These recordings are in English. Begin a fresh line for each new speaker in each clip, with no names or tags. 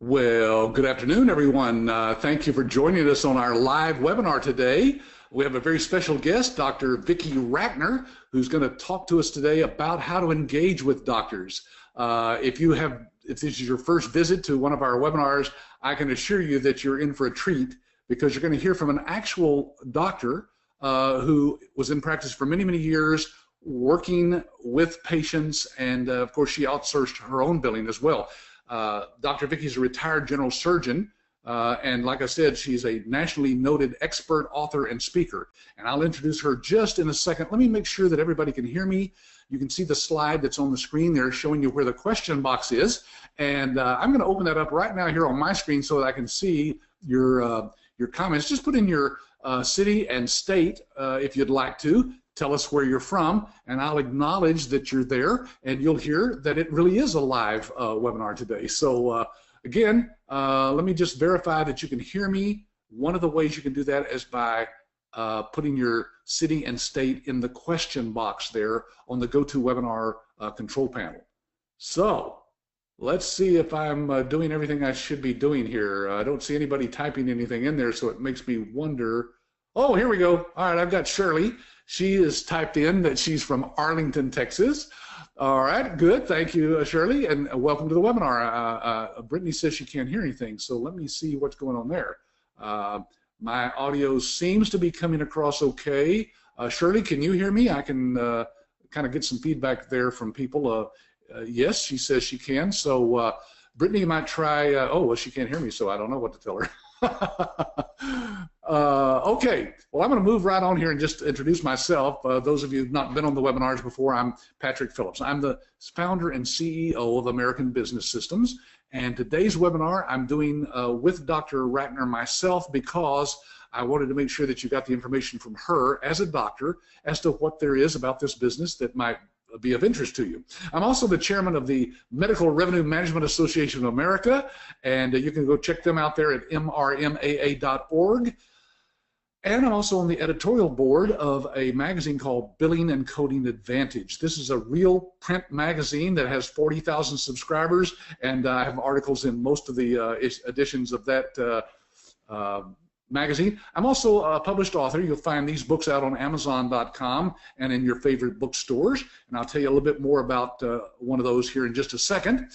Well, good afternoon, everyone. Thank you for joining us on our live webinar today. We have a very special guest, Dr. Vicki Rackner, who's going to talk to us today about how to engage with doctors. If this is your first visit to one of our webinars, I can assure you that you're in for a treat because you're going to hear from an actual doctor who was in practice for many, many years, working with patients, and of course, she outsourced her own billing as well. Dr. Vicki is a retired general surgeon, and like I said, she's a nationally noted expert, author, and speaker. And I'll introduce her just in a second. Let me make sure that everybody can hear me. You can see the slide that's on the screen there showing you where the question box is. And I'm going to open that up right now here on my screen so that I can see your comments. Just put in your city and state if you'd like to. Tell us where you're from, and I'll acknowledge that you're there, and you'll hear that it really is a live webinar today. So again, let me just verify that you can hear me. One of the ways you can do that is by putting your city and state in the question box there on the GoToWebinar control panel. So let's see if I'm doing everything I should be doing here. I don't see anybody typing anything in there, so it makes me wonder. Oh, here we go. All right, I've got Shirley. She has typed in that she's from Arlington, Texas. All right, good. Thank you, Shirley, and welcome to the webinar. Brittany says she can't hear anything, so let me see what's going on there. My audio seems to be coming across okay. Shirley, can you hear me? I can kind of get some feedback there from people. Yes, she says she can. So Brittany might try. Oh, well, she can't hear me, so I don't know what to tell her. Okay, well, I'm going to move right on here and just introduce myself. Those of you who've not been on the webinars before, I'm Patrick Phillips. I'm the founder and CEO of American Business Systems, and today's webinar I'm doing with Dr. Rackner myself because I wanted to make sure that you got the information from her as a doctor as to what there is about this business that might be of interest to you. I'm also the chairman of the Medical Revenue Management Association of America, and you can go check them out there at mrmaa.org. And I'm also on the editorial board of a magazine called Billing and Coding Advantage. This is a real print magazine that has 40,000 subscribers, and I have articles in most of the editions of that magazine. I'm also a published author. You'll find these books out on Amazon.com and in your favorite bookstores, and I'll tell you a little bit more about one of those here in just a second.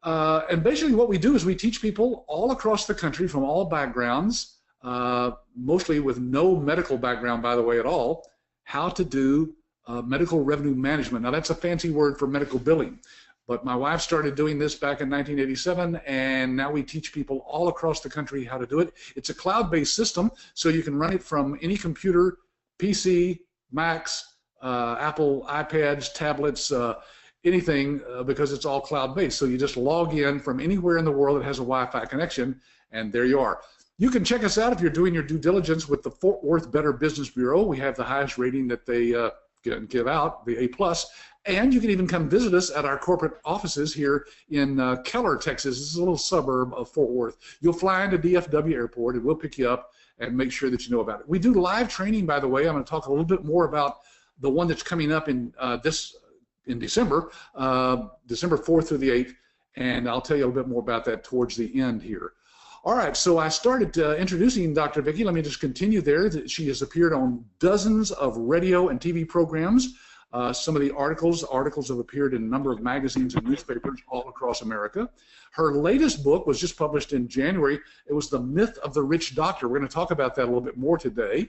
And basically what we do is we teach people all across the country from all backgrounds, mostly with no medical background, by the way, at all, how to do medical revenue management. Now, that's a fancy word for medical billing. But my wife started doing this back in 1987, and now we teach people all across the country how to do it. It's a cloud-based system, so you can run it from any computer, PC, Macs, Apple iPads, tablets, anything, because it's all cloud-based. So you just log in from anywhere in the world that has a Wi-Fi connection, and there you are. You can check us out if you're doing your due diligence with the Fort Worth Better Business Bureau. We have the highest rating that they give out, the A+. And you can even come visit us at our corporate offices here in Keller, Texas. This is a little suburb of Fort Worth. You'll fly into DFW Airport, and we'll pick you up and make sure that you know about it. We do live training, by the way. I'm going to talk a little bit more about the one that's coming up in December, December 4th through the 8th, and I'll tell you a little bit more about that towards the end here. All right, so I started introducing Dr. Vicki. Let me just continue there. She has appeared on dozens of radio and TV programs. Some of the articles have appeared in a number of magazines and newspapers all across America. Her latest book was just published in January. It was The Myth of the Rich Doctor. We're going to talk about that a little bit more today.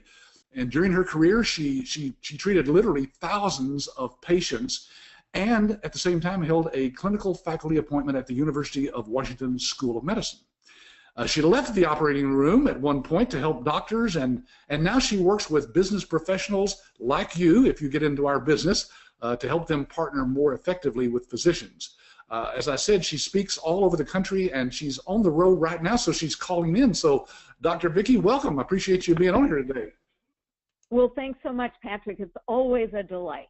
And during her career, she treated literally thousands of patients, and at the same time held a clinical faculty appointment at the University of Washington School of Medicine. She left the operating room at one point to help doctors, and now she works with business professionals like you, if you get into our business, to help them partner more effectively with physicians. As I said, she speaks all over the country, and she's on the road right now, so she's calling in. So, Dr. Vicki, welcome. I appreciate you being on here today.
Well, thanks so much, Patrick. It's always a delight.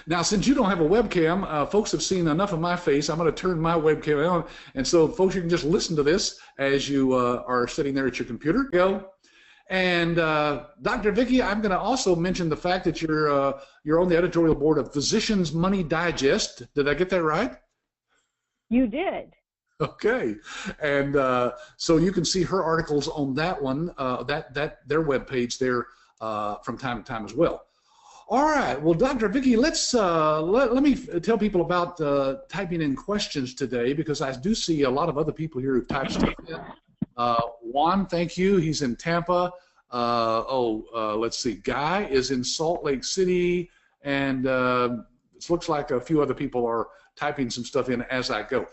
Now, since you don't have a webcam, folks have seen enough of my face. I'm going to turn my webcam on, and so folks, you can just listen to this as you are sitting there at your computer. Go. And Dr. Vicki, I'm going to also mention the fact that you're on the editorial board of Physicians Money Digest. Did I get that right?
You did.
Okay, and so you can see her articles on that one, their webpage there from time to time as well. All right, well, Dr. Vicki, let me tell people about typing in questions today, because I do see a lot of other people here who've typed stuff in. Juan, thank you. He's in Tampa. Let's see. Guy is in Salt Lake City, and it looks like a few other people are typing some stuff in as I go.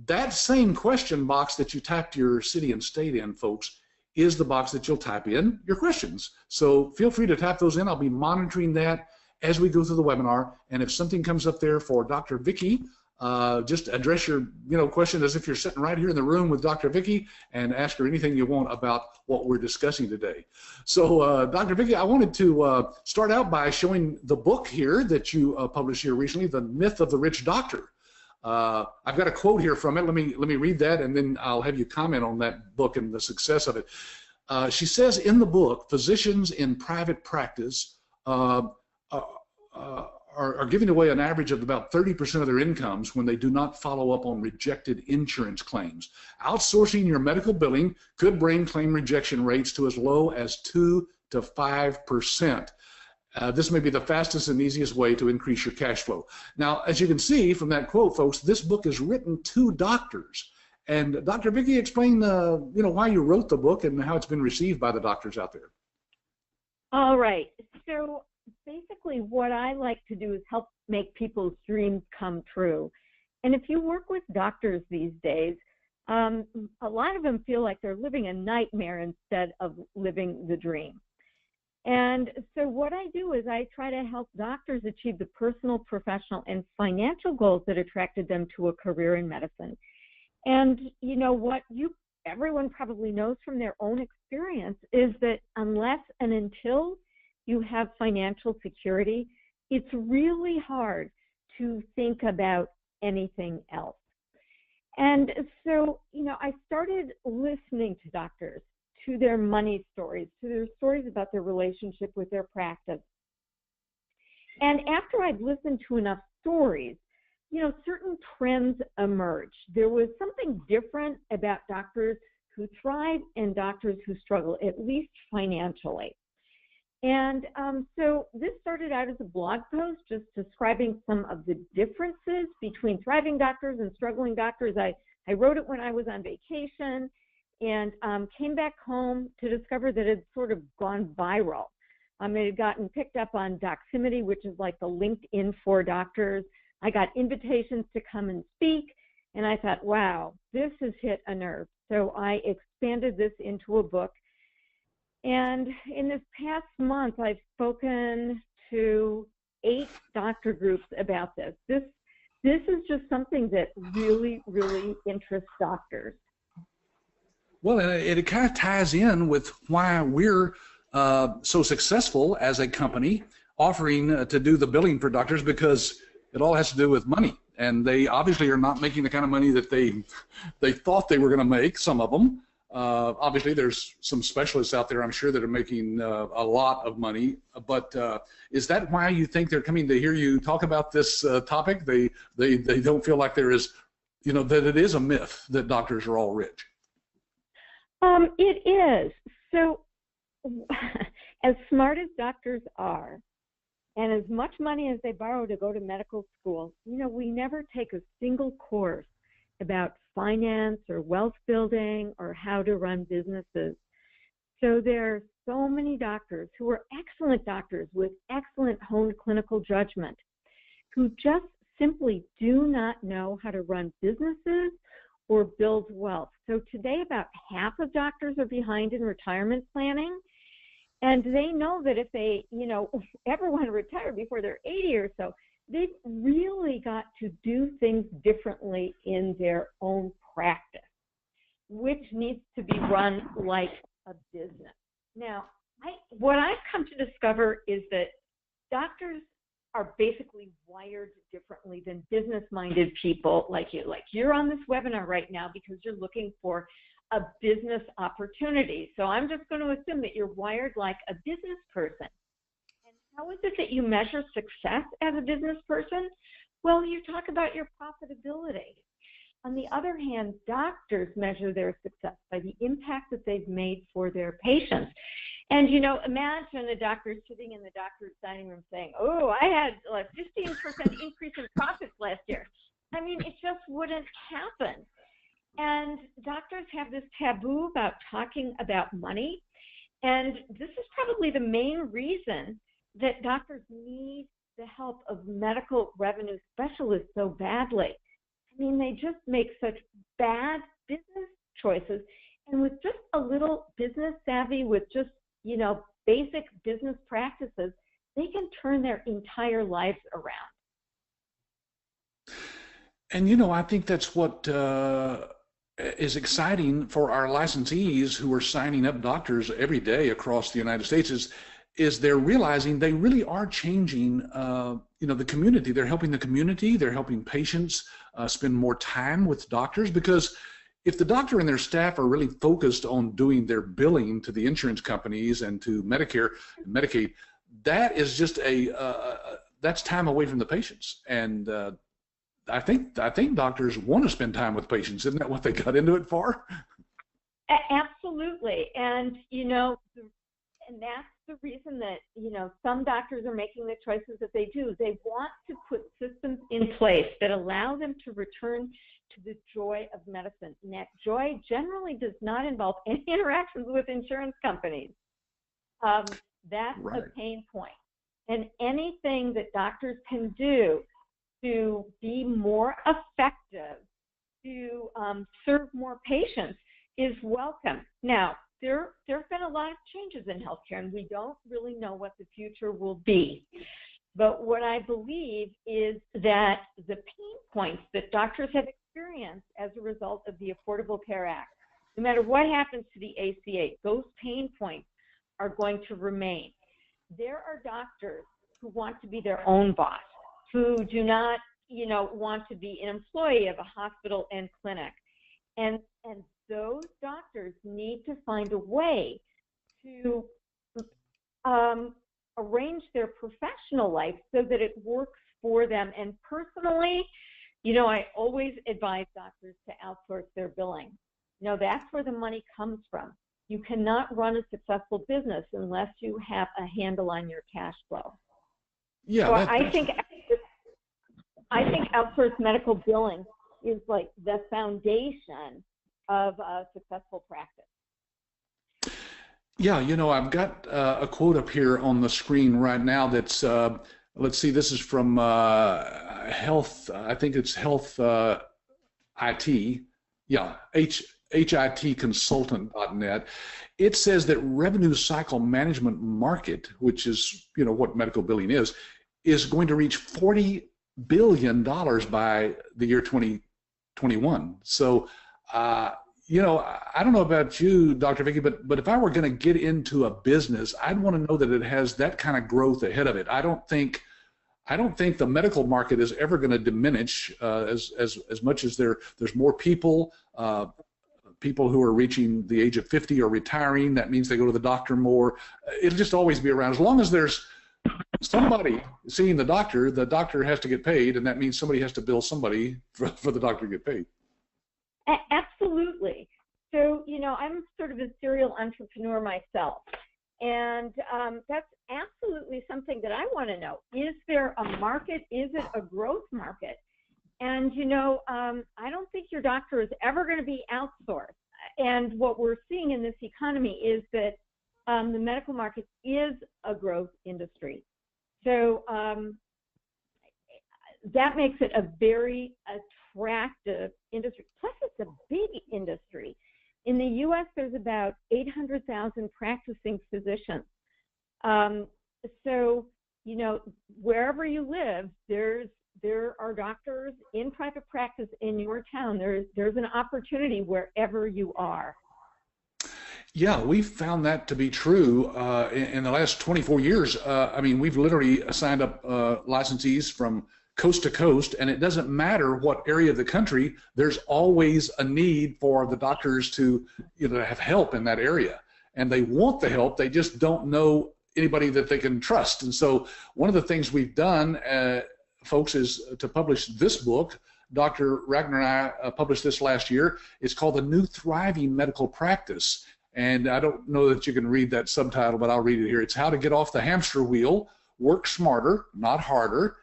That same question box that you typed your city and state in, folks, is the box that you'll type in your questions. So feel free to type those in. I'll be monitoring that as we go through the webinar. And if something comes up there for Dr. Vicki, just address your question as if you're sitting right here in the room with Dr. Vicki, and ask her anything you want about what we're discussing today. So Dr. Vicki, I wanted to start out by showing the book here that you published here recently, The Myth of the Rich Doctor. I've got a quote here from it. Let me read that, and then I'll have you comment on that book and the success of it. She says in the book, physicians in private practice are giving away an average of about 30% of their incomes when they do not follow up on rejected insurance claims. Outsourcing your medical billing could bring claim rejection rates to as low as 2 to 5%. This may be the fastest and easiest way to increase your cash flow. Now, as you can see from that quote, folks, this book is written to doctors. And Dr. Vicki, explain why you wrote the book and how it's been received by the doctors out there.
All right. So basically what I like to do is help make people's dreams come true. And if you work with doctors these days, a lot of them feel like they're living a nightmare instead of living the dream. And so what I do is I try to help doctors achieve the personal, professional, and financial goals that attracted them to a career in medicine. And you know what everyone probably knows from their own experience is that unless and until you have financial security, it's really hard to think about anything else. And so, I started listening to doctors, to their money stories, to their stories about their relationship with their practice. And after I'd listened to enough stories, certain trends emerged. There was something different about doctors who thrive and doctors who struggle, at least financially. And so this started out as a blog post, just describing some of the differences between thriving doctors and struggling doctors. I wrote it when I was on vacation, and came back home to discover that it had sort of gone viral. It had gotten picked up on Doximity, which is like the LinkedIn for doctors. I got invitations to come and speak, and I thought, wow, this has hit a nerve. So I expanded this into a book. And in this past month, I've spoken to 8 doctor groups about this. This is just something that really, really interests doctors.
Well, and it kind of ties in with why we're so successful as a company offering to do the billing for doctors, because it all has to do with money. And they obviously are not making the kind of money that they thought they were going to make, some of them. Obviously, there's some specialists out there, I'm sure, that are making a lot of money. But is that why you think they're coming to hear you talk about this topic? They don't feel like there is, that it is a myth that doctors are all rich.
It is. So as smart as doctors are, and as much money as they borrow to go to medical school, we never take a single course about finance or wealth building or how to run businesses. So there are so many doctors who are excellent doctors with excellent honed clinical judgment who just simply do not know how to run businesses or build wealth. So today about half of doctors are behind in retirement planning, and they know that if they, ever want to retire before they're 80 or so, they've really got to do things differently in their own practice, which needs to be run like a business. Now, what I've come to discover is that doctors are basically wired differently than business-minded people like you. Like you're on this webinar right now because you're looking for a business opportunity. So I'm just going to assume that you're wired like a business person. And how is it that you measure success as a business person? Well, you talk about your profitability. On the other hand, doctors measure their success by the impact that they've made for their patients. And, you know, imagine a doctor sitting in the doctor's dining room saying, oh, I had a 15% increase in profits last year. I mean, it just wouldn't happen. And doctors have this taboo about talking about money. And this is probably the main reason that doctors need the help of medical revenue specialists so badly. I mean, they just make such bad business choices. And with just a little business savvy, with just, you know, basic business practices, they can turn their entire lives around.
And, you know, I think that's what is exciting for our licensees who are signing up doctors every day across the United States is they're realizing they really are changing, you know, the community. They're helping the community. They're helping patients spend more time with doctors, because if the doctor and their staff are really focused on doing their billing to the insurance companies and to Medicare and Medicaid, that is just that's time away from the patients. And I think doctors want to spend time with patients. Isn't that what they got into it for?
Absolutely. And, you know, and that's the reason that, you know, some doctors are making the choices that they do. They want to put systems in place that allow them to return to the joy of medicine. And that joy generally does not involve any interactions with insurance companies. That's
right.
a pain point. And anything that doctors can do to be more effective, to serve more patients is welcome. Now, there have been a lot of changes in healthcare, and we don't really know what the future will be. But what I believe is that the pain points that doctors have experienced as a result of the Affordable Care Act, no matter what happens to the ACA, those pain points are going to remain. There are doctors who want to be their own boss, who do not, you know, want to be an employee of a hospital and clinic. And those doctors need to find a way to arrange their professional life so that it works for them. And personally, you know, I always advise doctors to outsource their billing. You know, that's where the money comes from. You cannot run a successful business unless you have a handle on your cash flow.
Yeah,
so I think outsourced medical billing is like the foundation of a successful practice.
Yeah, you know, I've got a quote up here on the screen right now that's, let's see, this is from Health, I think it's Health IT, yeah, hitconsultant.net. It says that revenue cycle management market, which is, you know, what medical billing is going to reach $40 billion by the year 2021. So, you know, I don't know about you, Dr. Vicki, but if I were going to get into a business, I'd want to know that it has that kind of growth ahead of it. I don't think the medical market is ever going to diminish as much as there's more people. People who are reaching the age of 50 are retiring. That means they go to the doctor more. It'll just always be around. As long as there's somebody seeing the doctor has to get paid, and that means somebody has to bill somebody for the doctor to get paid.
Absolutely. So, you know, I'm sort of a serial entrepreneur myself, and that's absolutely something that I want to know. Is there a market? Is it a growth market? And, you know, I don't think your doctor is ever going to be outsourced. And what we're seeing in this economy is that the medical market is a growth industry. So that makes it a very attractive industry. Plus, it's a big industry. In the U.S., there's about 800,000 practicing physicians. So, you know, wherever you live, there are doctors in private practice in your town. There's an opportunity wherever you are.
Yeah, we've found that to be true in the last 24 years. I mean, we've literally signed up licensees from coast to coast, and it doesn't matter what area of the country, there's always a need for the doctors to, you know, have help in that area. And they want the help, they just don't know anybody that they can trust. And so one of the things we've done, folks, is to publish this book, Dr. Rackner and I published this last year. It's called The New Thriving Medical Practice. And I don't know that you can read that subtitle, but I'll read it here. It's how to get off the hamster wheel, work smarter, not harder,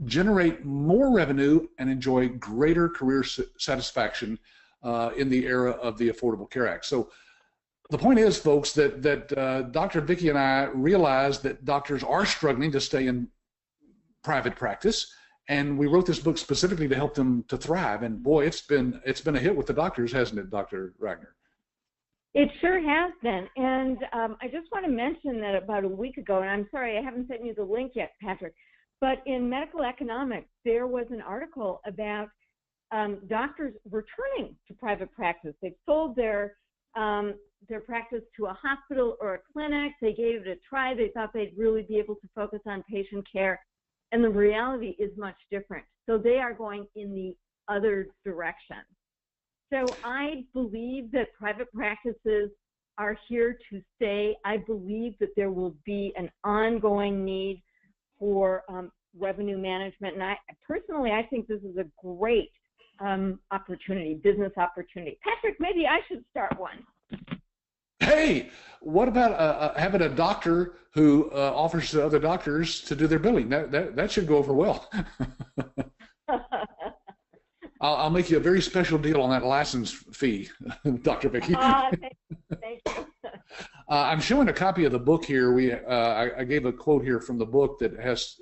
generate more revenue, and enjoy greater career satisfaction in the era of the Affordable Care Act. So the point is, folks, that Dr. Vicki and I realized that doctors are struggling to stay in private practice, and we wrote this book specifically to help them to thrive. And boy, it's been a hit with the doctors, hasn't it, Dr. Rackner?
It sure has been. And I just want to mention that about a week ago, and I'm sorry I haven't sent you the link yet, Patrick, but in Medical Economics, there was an article about doctors returning to private practice. They've sold their practice to a hospital or a clinic. They gave it a try. They thought they'd really be able to focus on patient care. And the reality is much different. So they are going in the other direction. So I believe that private practices are here to stay. I believe that there will be an ongoing need for revenue management. And I think this is a great opportunity, business opportunity. Patrick, maybe I should start one.
Hey, what about having a doctor who offers to other doctors to do their billing? That should go over well. I'll make you a very special deal on that license fee, Dr. Vicki.
Thank you.
I'm showing a copy of the book here. I gave a quote here from the book that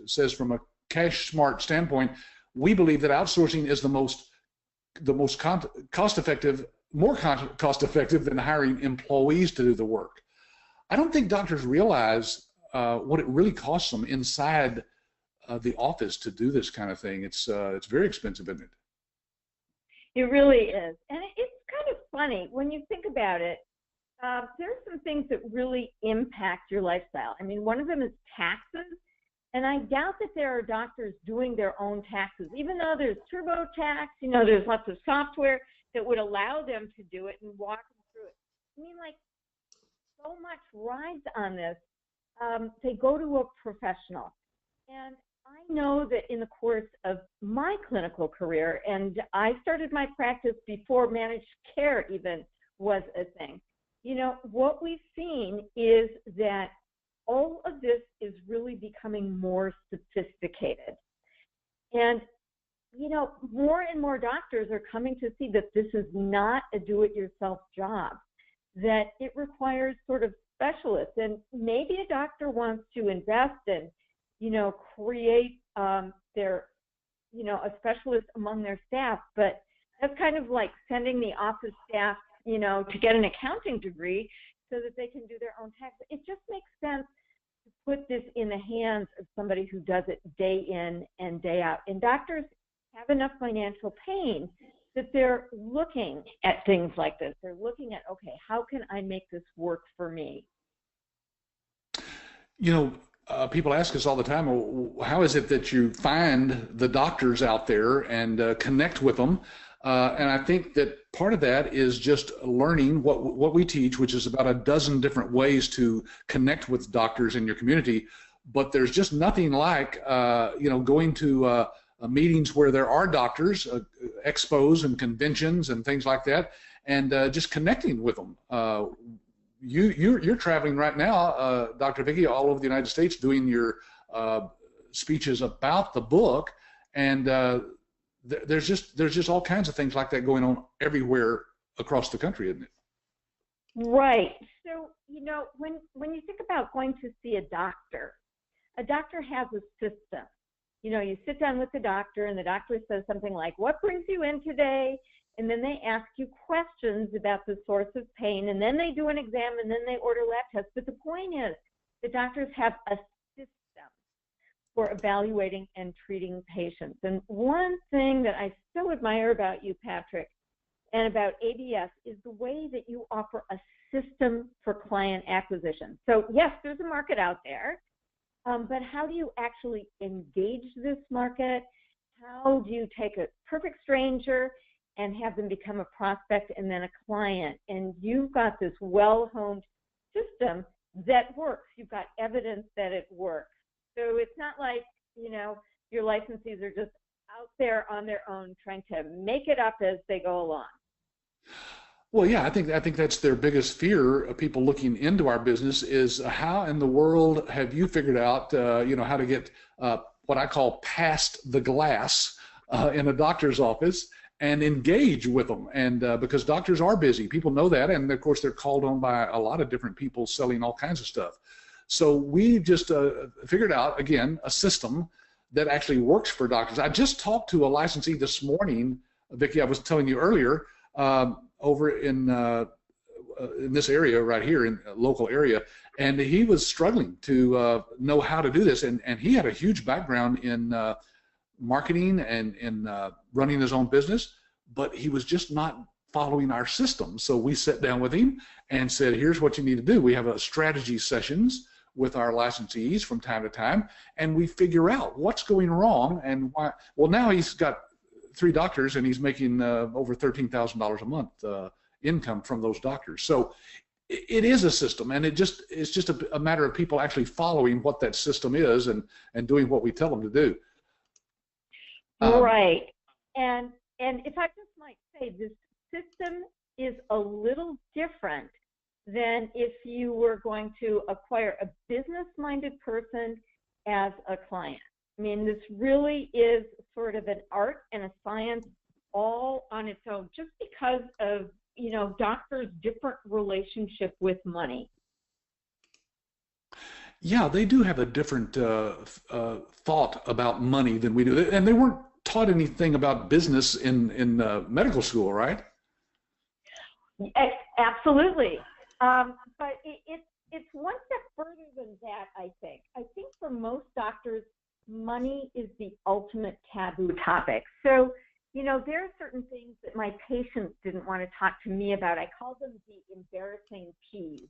says, from a cash smart standpoint, we believe that outsourcing is the most cost-effective, more cost-effective than hiring employees to do the work. I don't think doctors realize what it really costs them inside the office to do this kind of thing. It's very expensive, isn't it?
It really is. And it's kind of funny when you think about it. There's some things that really impact your lifestyle. I mean, one of them is taxes. And I doubt that there are doctors doing their own taxes, even though there's TurboTax, there's lots of software that would allow them to do it and walk them through it. I mean, like, so much rides on this. They go to a professional. And I know that in the course of my clinical career, and I started my practice before managed care even was a thing, what we've seen is that all of this is really becoming more sophisticated. And, more and more doctors are coming to see that this is not a do-it-yourself job, that it requires sort of specialists. And maybe a doctor wants to invest and, create their, a specialist among their staff, but that's kind of like sending the office staff, to get an accounting degree so that they can do their own taxes. It just makes sense to put this in the hands of somebody who does it day in and day out. And doctors have enough financial pain that they're looking at things like this. They're looking at, okay, how can I make this work for me?
People ask us all the time, well, how is it that you find the doctors out there and connect with them? And I think that part of that is just learning what we teach, which is about a dozen different ways to connect with doctors in your community. But there's just nothing like, going to meetings where there are doctors, expos and conventions and things like that, and just connecting with them. You're traveling right now, Dr. Vicki, all over the United States doing your speeches about the book, and there's just all kinds of things like that going on everywhere across the country, isn't it?
Right. So, when you think about going to see a doctor has a system. You sit down with the doctor, and the doctor says something like, "What brings you in today?" And then they ask you questions about the source of pain, and then they do an exam, and then they order lab tests. But the point is, the doctors have a system for evaluating and treating patients. And one thing that I so admire about you, Patrick, and about ABS is the way that you offer a system for client acquisition. So yes, there's a market out there, but how do you actually engage this market? How do you take a perfect stranger and have them become a prospect and then a client? And you've got this well-honed system that works. You've got evidence that it works. So it's not like, your licensees are just out there on their own trying to make it up as they go along.
Well, yeah, I think that's their biggest fear of people looking into our business is how in the world have you figured out, how to get what I call past the glass in a doctor's office and engage with them. And because doctors are busy, people know that, and of course they're called on by a lot of different people selling all kinds of stuff. So we just figured out, again, a system that actually works for doctors. I just talked to a licensee this morning, Vicki, I was telling you earlier, over in this area right here, in a local area, and he was struggling to know how to do this, and he had a huge background in marketing and in running his own business, but he was just not following our system. So we sat down with him and said, here's what you need to do. We have a strategy sessions with our licensees from time to time, and we figure out what's going wrong and why. Well, now he's got 3 doctors, and he's making over $13,000 a month income from those doctors. So it is a system, and it's just a matter of people actually following what that system is and doing what we tell them to do.
Right. And if I just might say, this system is a little different than if you were going to acquire a business-minded person as a client. I mean, this really is sort of an art and a science all on its own, just because of, doctors' different relationship with money.
Yeah, they do have a different thought about money than we do, and they weren't taught anything about business in medical school, right?
Absolutely, but it's one step further than that. I think for most doctors, money is the ultimate taboo topic. So, there are certain things that my patients didn't want to talk to me about. I call them the embarrassing P's.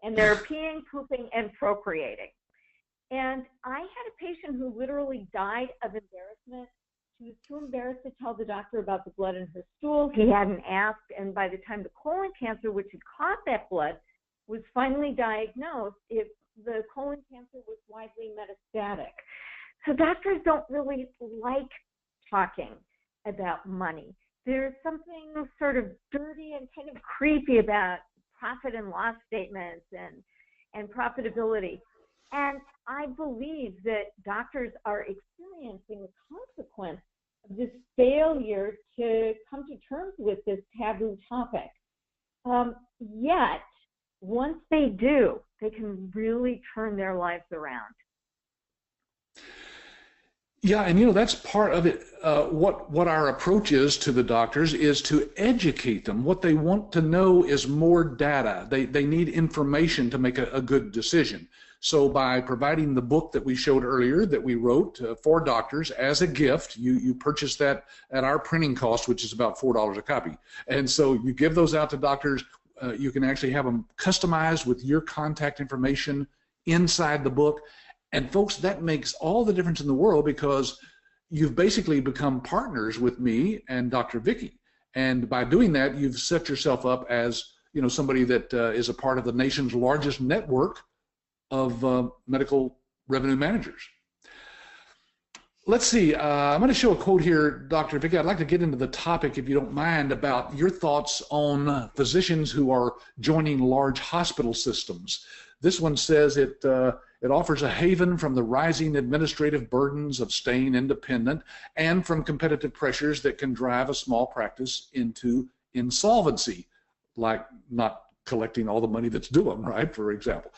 And they're peeing, pooping, and procreating. And I had a patient who literally died of embarrassment. She was too embarrassed to tell the doctor about the blood in her stool. He hadn't asked. And by the time the colon cancer, which had caused that blood, was finally diagnosed, the colon cancer was widely metastatic. So doctors don't really like talking about money. There's something sort of dirty and kind of creepy about profit and loss statements and profitability. And I believe that doctors are experiencing the consequence of this failure to come to terms with this taboo topic. Yet, once they do, they can really turn their lives around.
Yeah, and that's part of it. What our approach is to the doctors is to educate them. What they want to know is more data. They need information to make a good decision. So by providing the book that we showed earlier that we wrote for doctors as a gift, you purchase that at our printing cost, which is about $4 a copy. And so you give those out to doctors. You can actually have them customized with your contact information inside the book. And folks, that makes all the difference in the world, because you've basically become partners with me and Dr. Vicki. And by doing that, you've set yourself up as somebody that is a part of the nation's largest network of medical revenue managers. Let's see, I'm going to show a quote here, Dr. Vicki. I'd like to get into the topic, if you don't mind, about your thoughts on physicians who are joining large hospital systems. This one says it offers a haven from the rising administrative burdens of staying independent and from competitive pressures that can drive a small practice into insolvency, like not collecting all the money that's due them, right, for example.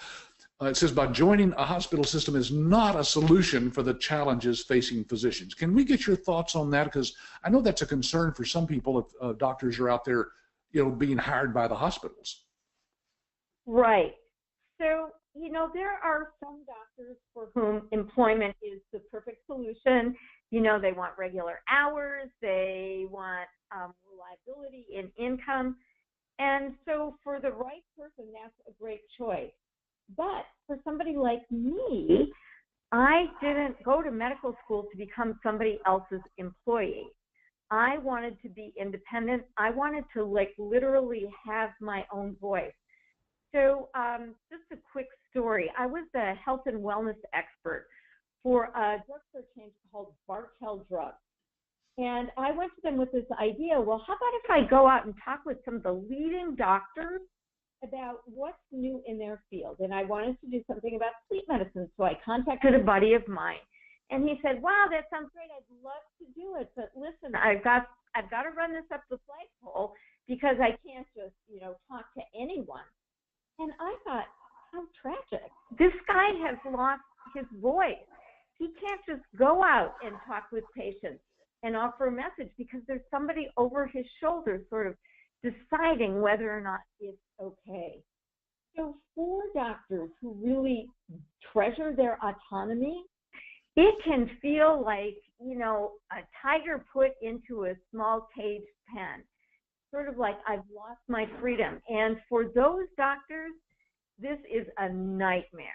It says, by joining a hospital system is not a solution for the challenges facing physicians. Can we get your thoughts on that? Because I know that's a concern for some people if doctors are out there, being hired by the hospitals.
Right. So, there are some doctors for whom employment is the perfect solution. They want regular hours, they want reliability in income. And so for the right person, that's a great choice. But for somebody like me, I didn't go to medical school to become somebody else's employee. I wanted to be independent. I wanted to literally have my own voice. So just a quick story. I was the health and wellness expert for a drugstore chain called Bartell Drugs. And I went to them with this idea, well, how about if I go out and talk with some of the leading doctors about what's new in their field? And I wanted to do something about sleep medicine. So I contacted a buddy of mine. And he said, wow, that sounds great. I'd love to do it. But listen, I've got to run this up the flagpole because I can't just, talk to anyone. And I thought, how tragic. This guy has lost his voice. He can't just go out and talk with patients and offer a message because there's somebody over his shoulder sort of deciding whether or not it's okay. So for doctors who really treasure their autonomy, it can feel like, a tiger put into a small caged pen, sort of like I've lost my freedom. And for those doctors, this is a nightmare.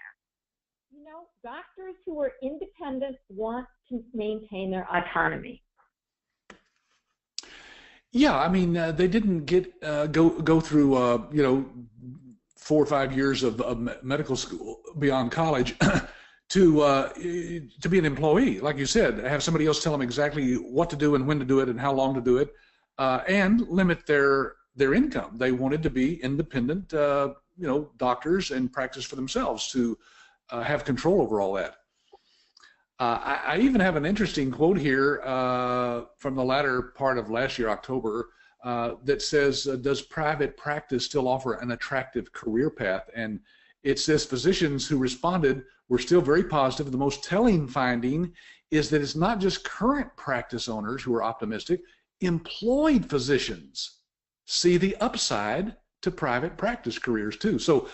Doctors who are independent want to maintain their autonomy.
Yeah, I mean, they didn't get go through 4 or 5 years of medical school beyond college to be an employee, like you said, have somebody else tell them exactly what to do and when to do it and how long to do it, and limit their income. They wanted to be independent, doctors and practice for themselves to have control over all that. I even have an interesting quote here from the latter part of last year, October, that says, does private practice still offer an attractive career path? And it says physicians who responded were still very positive. The most telling finding is that it's not just current practice owners who are optimistic. Employed physicians see the upside to private practice careers too. So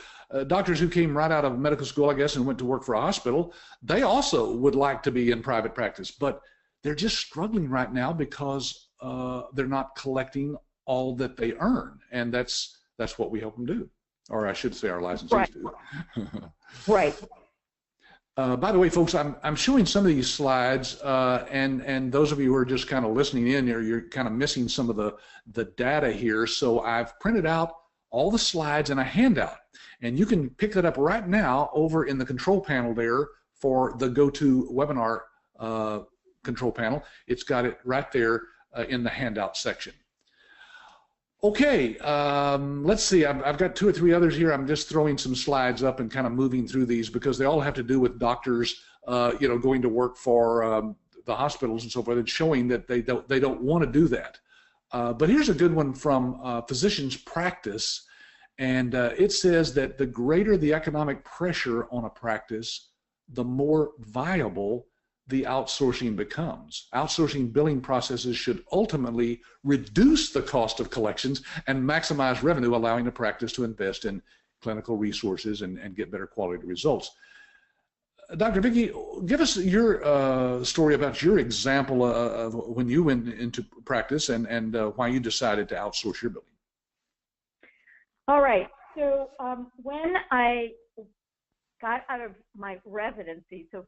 doctors who came right out of medical school, I guess, and went to work for a hospital, they also would like to be in private practice, but they're just struggling right now because they're not collecting all that they earn, and that's what we help them do, or I should say our licensees do.
Right.
By the way, folks, I'm showing some of these slides, and those of you who are just kind of listening in, you're kind of missing some of the data here. So I've printed out all the slides in a handout, and you can pick that up right now over in the control panel there for the GoToWebinar control panel. It's got it right there in the handout section. Okay, let's see. I've got 2 or 3 others here. I'm just throwing some slides up and kind of moving through these because they all have to do with doctors, going to work for the hospitals and so forth, and showing that they don't want to do that. But here's a good one from Physicians Practice, and it says that the greater the economic pressure on a practice, the more viable the outsourcing becomes. Outsourcing billing processes should ultimately reduce the cost of collections and maximize revenue, allowing the practice to invest in clinical resources and get better quality results. Dr. Vicki, give us your story about your example of when you went into practice and why you decided to outsource your billing.
All right. So when I got out of my residency, so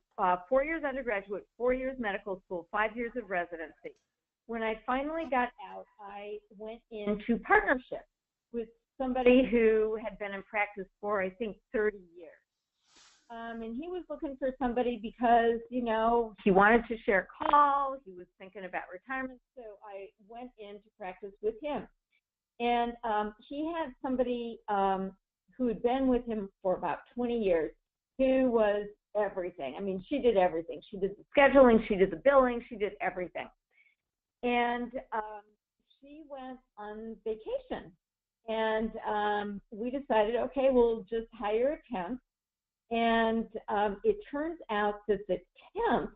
4 years undergraduate, 4 years medical school, 5 years of residency. When I finally got out, I went into partnership with somebody who had been in practice for, I think, 30 years. And he was looking for somebody because, he wanted to share call, he was thinking about retirement, so I went into practice with him. And he had somebody who had been with him for about 20 years, who was everything. I mean, she did everything. She did the scheduling, she did the billing, she did everything. And she went on vacation. And we decided, okay, we'll just hire a temp. And it turns out that the temp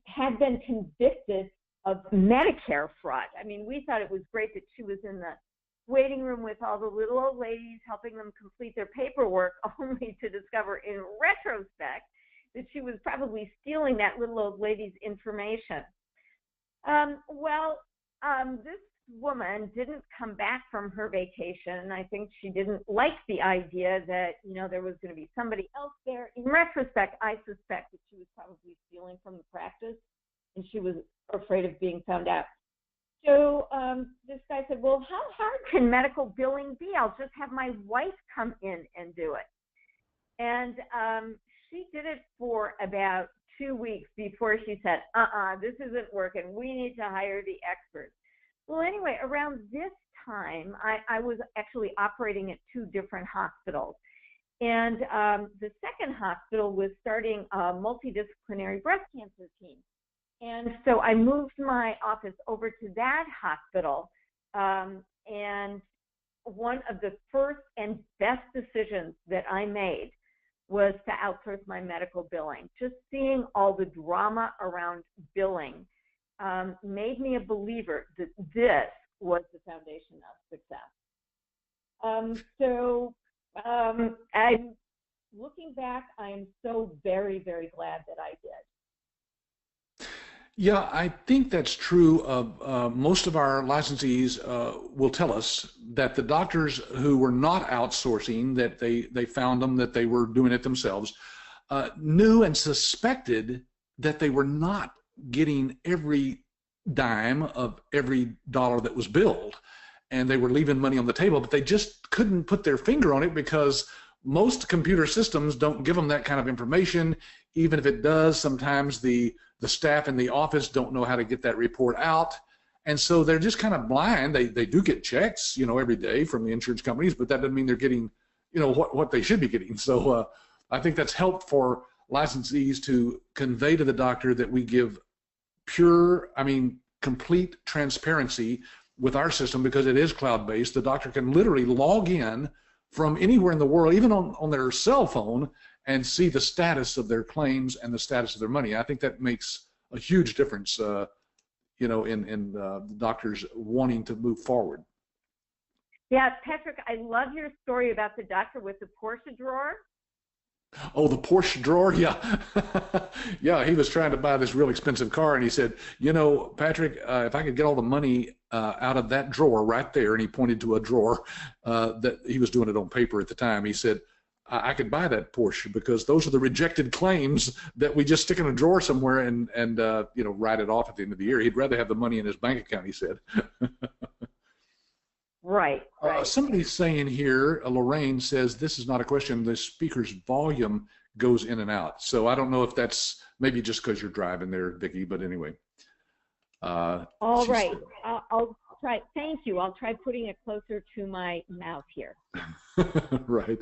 had been convicted of Medicare fraud. I mean, we thought it was great that she was in the waiting room with all the little old ladies helping them complete their paperwork, only to discover in retrospect that she was probably stealing that little old lady's information. This woman didn't come back from her vacation, and I think she didn't like the idea that, there was going to be somebody else there. In retrospect, I suspect that she was probably stealing from the practice, and she was afraid of being found out. So this guy said, well, how hard can medical billing be? I'll just have my wife come in and do it. And she did it for about 2 weeks before she said, this isn't working. We need to hire the experts. Well, anyway, around this time, I was actually operating at 2 different hospitals. And the second hospital was starting a multidisciplinary breast cancer team. And so I moved my office over to that hospital. And one of the first and best decisions that I made was to outsource my medical billing. Just seeing all the drama around billing made me a believer that this was the foundation of success. I'm looking back, I'm so very, very glad that I did.
Yeah, I think that's true of most of our licensees will tell us that the doctors who were not outsourcing, that they found them, that they were doing it themselves, knew and suspected that they were not getting every dime of every dollar that was billed, and they were leaving money on the table, but they just couldn't put their finger on it because most computer systems don't give them that kind of information. Even if it does, sometimes the staff in the office don't know how to get that report out. And so they're just kind of blind. They do get checks, every day from the insurance companies, but that doesn't mean they're getting, what they should be getting. So I think that's helped for licensees to convey to the doctor that we give complete transparency with our system because it is cloud-based. The doctor can literally log in from anywhere in the world, even on their cell phone, and see the status of their claims and the status of their money. I think that makes a huge difference, in the doctors wanting to move forward.
Yeah, Patrick, I love your story about the doctor with the Porsche drawer.
Oh, the Porsche drawer? Yeah. Yeah, he was trying to buy this real expensive car, and he said, Patrick, if I could get all the money out of that drawer right there, and he pointed to a drawer that he was doing it on paper at the time, he said, I could buy that Porsche because those are the rejected claims that we just stick in a drawer somewhere and write it off at the end of the year. He'd rather have the money in his bank account, he said.
Right.
Somebody's saying here, Lorraine says, this is not a question, the speaker's volume goes in and out. So I don't know if that's maybe just because you're driving there, Vicki, but anyway.
All right. I'll try. Thank you. I'll try putting it closer to my mouth here.
Right.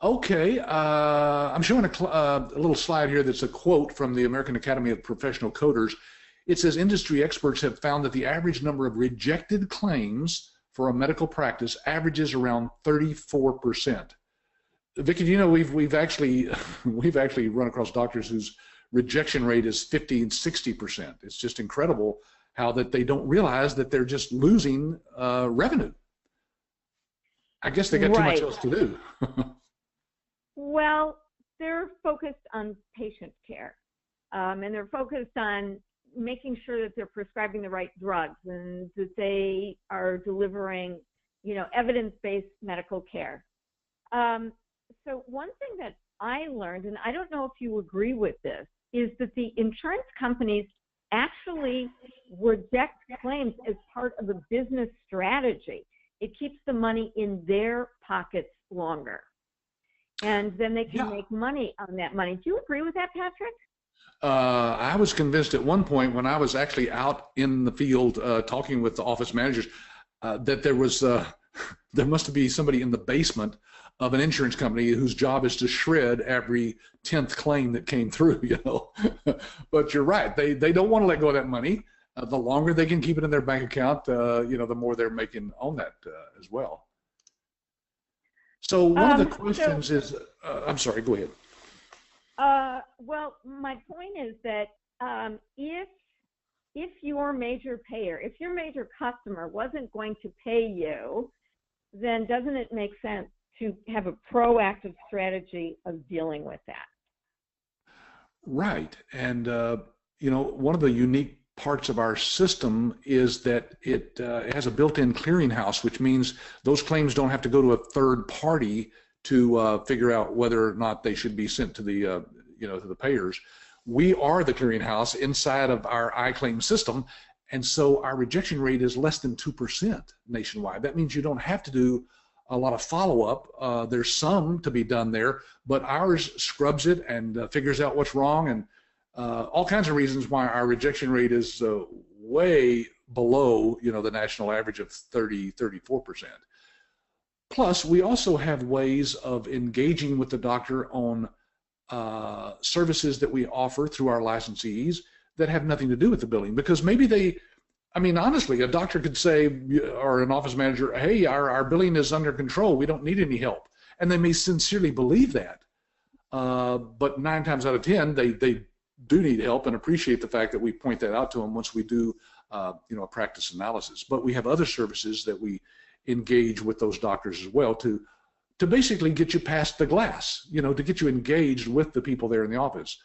Okay. I'm showing a little slide here that's a quote from the American Academy of Professional Coders. It says, industry experts have found that the average number of rejected claims for a medical practice averages around 34%. Vicki, we've actually run across doctors whose rejection rate is 50 and 60%. It's just incredible how that they don't realize that they're just losing revenue. I guess they got too much else to do.
Well, they're focused on patient care, and they're focused on making sure that they're prescribing the right drugs and that they are delivering, evidence-based medical care. So one thing that I learned, and I don't know if you agree with this, is that the insurance companies actually reject claims as part of a business strategy. It keeps the money in their pockets longer. And then they can make money on that money. Do you agree with that, Patrick?
I was convinced at one point when I was actually out in the field talking with the office managers that there must be somebody in the basement of an insurance company whose job is to shred every 10th claim that came through, But you're right. They don't want to let go of that money. The longer they can keep it in their bank account, the more they're making on that as well. So one of the questions is, I'm sorry, go ahead.
Well, my point is that if your major payer, if your major customer wasn't going to pay you, then doesn't it make sense to have a proactive strategy of dealing with that?
Right. And, one of the unique parts of our system is that it has a built-in clearinghouse, which means those claims don't have to go to a third party to figure out whether or not they should be sent to the to the payers. We are the clearinghouse inside of our iClaim system, and so our rejection rate is less than 2% nationwide. That means you don't have to do a lot of follow-up. There's some to be done there, but ours scrubs it and figures out what's wrong, and all kinds of reasons why our rejection rate is way below, the national average of 34%. Plus, we also have ways of engaging with the doctor on services that we offer through our licensees that have nothing to do with the billing, because maybe honestly, a doctor could say, or an office manager, hey, our billing is under control, we don't need any help. And they may sincerely believe that. But 9 times out of 10, they do need help and appreciate the fact that we point that out to them once we do a practice analysis. But we have other services that we engage with those doctors as well to basically get you past the glass, to get you engaged with the people there in the office.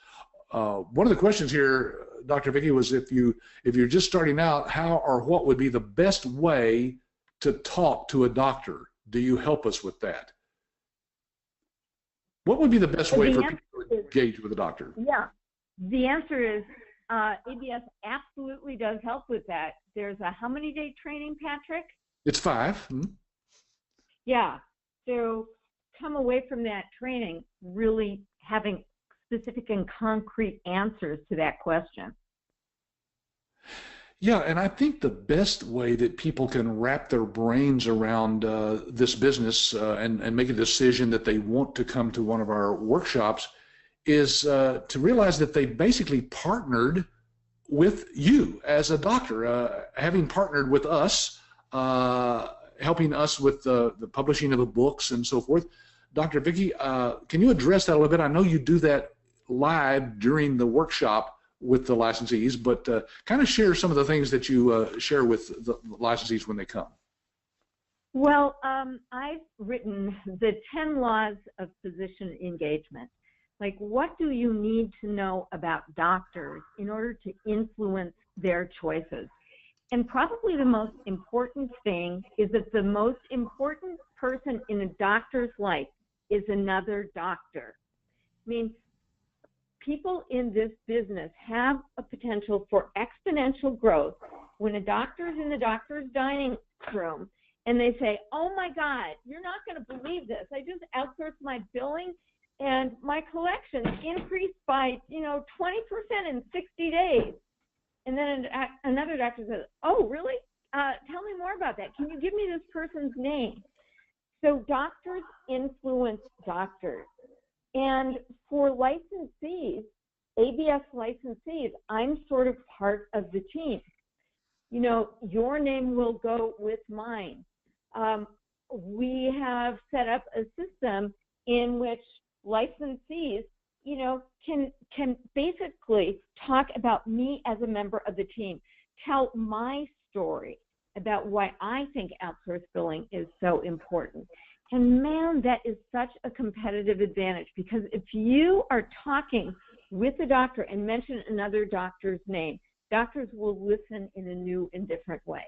One of the questions here, Dr. Vicki, was if you're just starting out, how or what would be the best way to talk to a doctor? Do you help us with that? What would be the best way for people to engage with a doctor?
Yeah, the answer is ABS absolutely does help with that. There's a how many day training, Patrick?
It's 5.
Yeah, so come away from that training really having specific and concrete answers to that question.
Yeah, and I think the best way that people can wrap their brains around this business and make a decision that they want to come to one of our workshops is to realize that they basically partnered with you as a doctor, having partnered with us, helping us with the publishing of the books and so forth. Dr. Vicki, can you address that a little bit? I know you do that live during the workshop with the licensees, but kind of share some of the things that you share with the licensees when they come.
Well, I've written the 10 laws of physician engagement. Like, what do you need to know about doctors in order to influence their choices? And probably the most important thing is that the most important person in a doctor's life is another doctor. I mean, people in this business have a potential for exponential growth when a doctor's in the doctor's dining room and they say, oh my God, you're not going to believe this. I just outsourced my billing and my collections increased by, 20% in 60 days. And then another doctor says, oh, really? Tell me more about that. Can you give me this person's name? So doctors influence doctors. And for licensees, ABS licensees, I'm sort of part of the team. Your name will go with mine. We have set up a system in which licensees, can basically talk about me as a member of the team, tell my story about why I think outsourced billing is so important. And man, that is such a competitive advantage, because if you are talking with a doctor and mention another doctor's name, doctors will listen in a new and different way.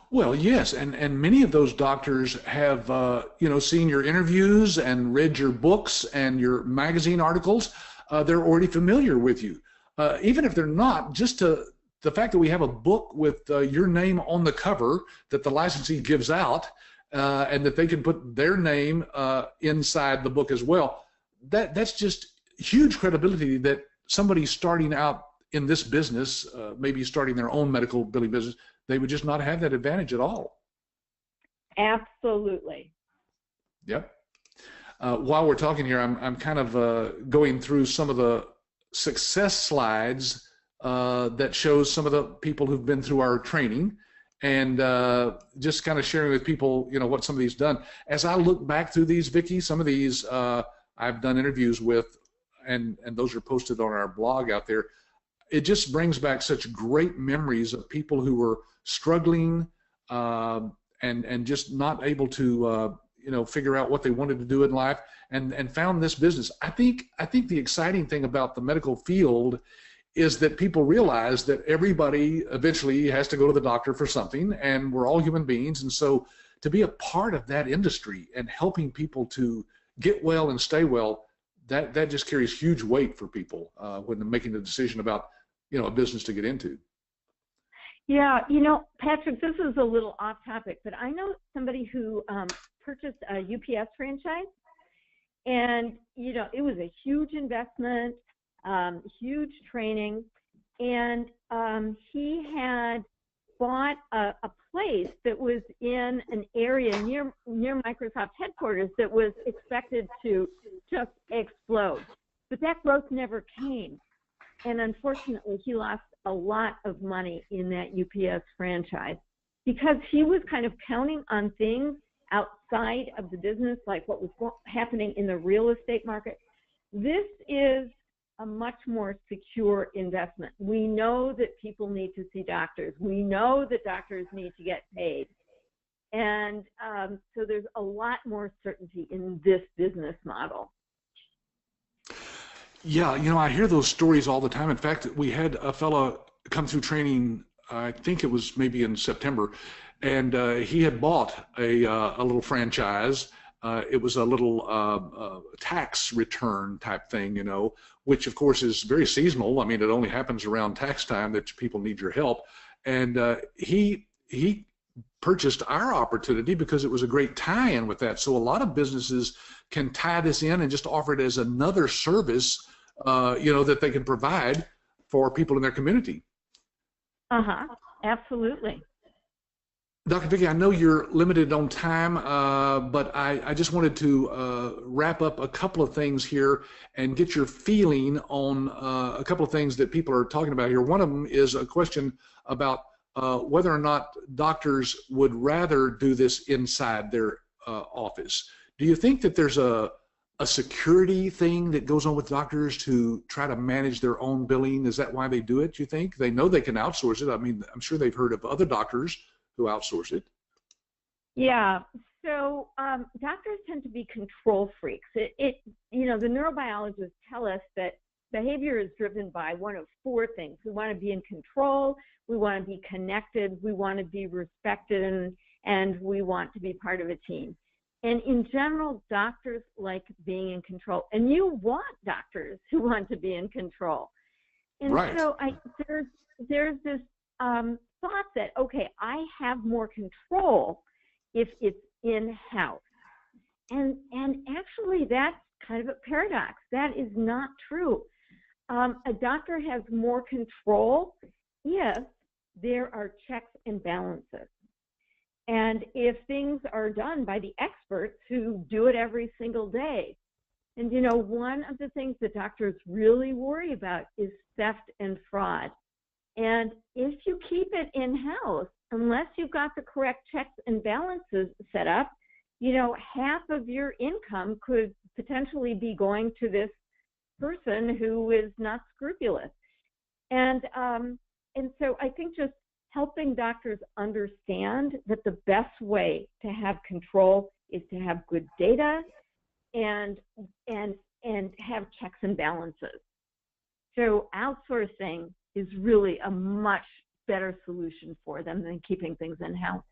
Well, yes, and many of those doctors have, seen your interviews and read your books and your magazine articles. They're already familiar with you. Even if they're not, just the fact that we have a book with your name on the cover that the licensee gives out, and that they can put their name inside the book as well, that's just huge credibility that somebody starting out in this business, maybe starting their own medical billing business, they would just not have that advantage at all.
Absolutely.
Yep. While we're talking here, I'm kind of going through some of the success slides that shows some of the people who've been through our training, and just kind of sharing with people, what some of these done. As I look back through these, Vicki, some of these I've done interviews with, and those are posted on our blog out there. It just brings back such great memories of people who were struggling and just not able to figure out what they wanted to do in life, and found this business. I think the exciting thing about the medical field is that people realize that everybody eventually has to go to the doctor for something, and we're all human beings. And so to be a part of that industry and helping people to get well and stay well, that just carries huge weight for people when they're making the decision about a business to get into.
Yeah, Patrick, this is a little off topic, but I know somebody who purchased a UPS franchise, and it was a huge investment. huge training, and he had bought a place that was in an area near Microsoft headquarters that was expected to just explode. But that growth never came. And unfortunately, he lost a lot of money in that UPS franchise because he was kind of counting on things outside of the business, like what was happening in the real estate market. This is a much more secure investment. We know that people need to see doctors. We know that doctors need to get paid. And so there's a lot more certainty in this business model.
Yeah, you know, I hear those stories all the time. In fact, we had a fellow come through training, I think it was maybe in September, and he had bought a little franchise. It was a little tax return type thing, you know, which of course is very seasonal. I mean, it only happens around tax time that people need your help. And he purchased our opportunity because it was a great tie-in with that. So a lot of businesses can tie this in and just offer it as another service, you know, that they can provide for people in their community.
Absolutely.
Dr. Vicki, I know you're limited on time, but I just wanted to wrap up a couple of things here and get your feeling on a couple of things that people are talking about here. One of them is a question about whether or not doctors would rather do this inside their office. Do you think that there's a security thing that goes on with doctors to try to manage their own billing? Is that why they do it, you think? They know they can outsource it. I mean, I'm sure they've heard of other doctors who outsource it.
Yeah, so doctors tend to be control freaks. You know, the neurobiologists tell us that behavior is driven by one of four things. We want to be in control, we want to be connected, we want to be respected, and we want to be part of a team. And in general, doctors like being in control. And you want doctors who want to be in control. And
right.
So there's this thought that, okay, I have more control if it's in-house. And actually, that's kind of a paradox. That is not true. A doctor has more control if there are checks and balances. And if things are done by the experts who do it every single day. And, you know, one of the things that doctors really worry about is theft and fraud. And if you keep it in-house, unless you've got the correct checks and balances set up, you know, half of your income could potentially be going to this person who is not scrupulous. And so I think just helping doctors understand that the best way to have control is to have good data and have checks and balances. So outsourcing is really a much better solution for them than keeping things in-house.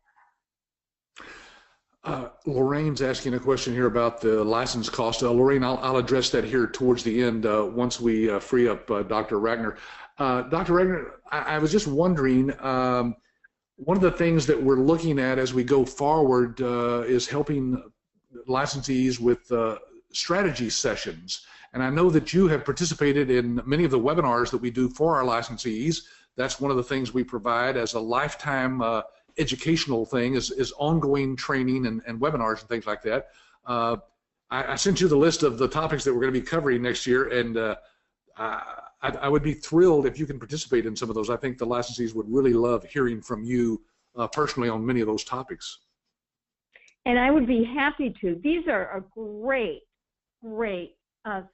Lorraine's asking a question here about the license cost. Lorraine, I'll address that here towards the end once we free up Dr. Rackner. Dr. Rackner, I was just wondering, one of the things that we're looking at as we go forward is helping licensees with strategy sessions. And I know that you have participated in many of the webinars that we do for our licensees. That's one of the things we provide as a lifetime educational thing is ongoing training and webinars and things like that. I sent you the list of the topics that we're going to be covering next year, and I would be thrilled if you can participate in some of those. I think the licensees would really love hearing from you personally on many of those topics.
And I would be happy to. These are a great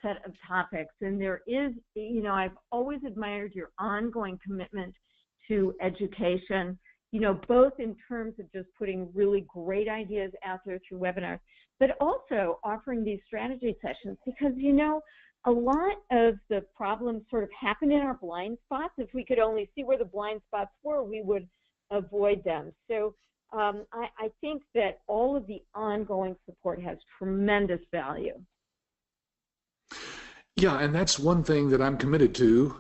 set of topics. And there is, you know, I've always admired your ongoing commitment to education, you know, both in terms of just putting really great ideas out there through webinars, but also offering these strategy sessions because, you know, a lot of the problems sort of happen in our blind spots. If we could only see where the blind spots were, we would avoid them. So I think that all of the ongoing support has tremendous value.
Yeah, and that's one thing that I'm committed to.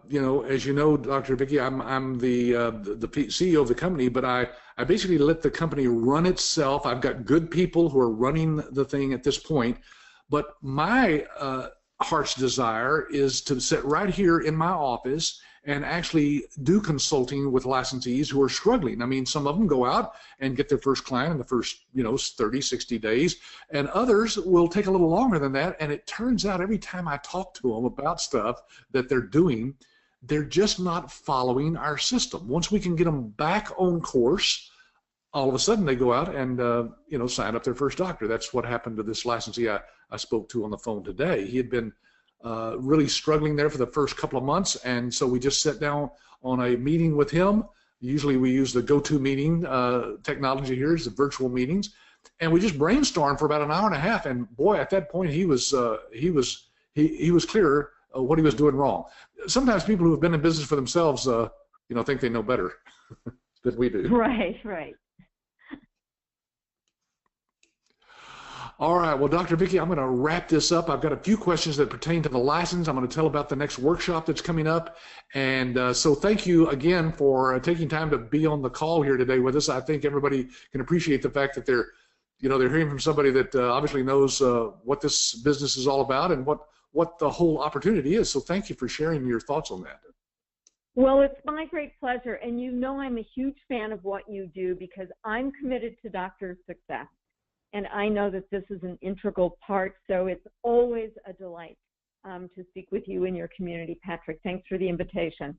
You know, as you know, Dr. Vicki, I'm the CEO of the company, but I basically let the company run itself. I've got good people who are running the thing at this point, but my heart's desire is to sit right here in my office and actually do consulting with licensees who are struggling. I mean, some of them go out and get their first client in the first, 30, 60 days, and others will take a little longer than that. And it turns out every time I talk to them about stuff that they're doing, they're just not following our system. Once we can get them back on course, all of a sudden they go out and sign up their first doctor. That's what happened to this licensee I spoke to on the phone today. He had been really struggling there for the first couple of months, and so we just sat down on a meeting with him. Usually we use the GoToMeeting technology here, is the virtual meetings, and we just brainstormed for about an hour and a half. And boy, at that point he was clear what he was doing wrong. Sometimes people who have been in business for themselves, think they know better than we do.
Right, right.
All right, well, Dr. Vicki, I'm going to wrap this up. I've got a few questions that pertain to the license. I'm going to tell about the next workshop that's coming up. And so thank you again for taking time to be on the call here today with us. I think everybody can appreciate the fact that they're hearing from somebody that obviously knows what this business is all about and what the whole opportunity is. So thank you for sharing your thoughts on that.
Well, it's my great pleasure. And I'm a huge fan of what you do because I'm committed to doctor success. And I know that this is an integral part, so it's always a delight to speak with you and your community, Patrick. Thanks for the invitation.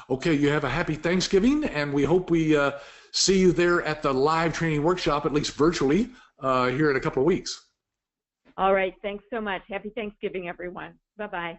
Okay, you have a happy Thanksgiving, and we hope we see you there at the live training workshop, at least virtually, here in a couple of weeks.
All right, thanks so much. Happy Thanksgiving, everyone. Bye-bye.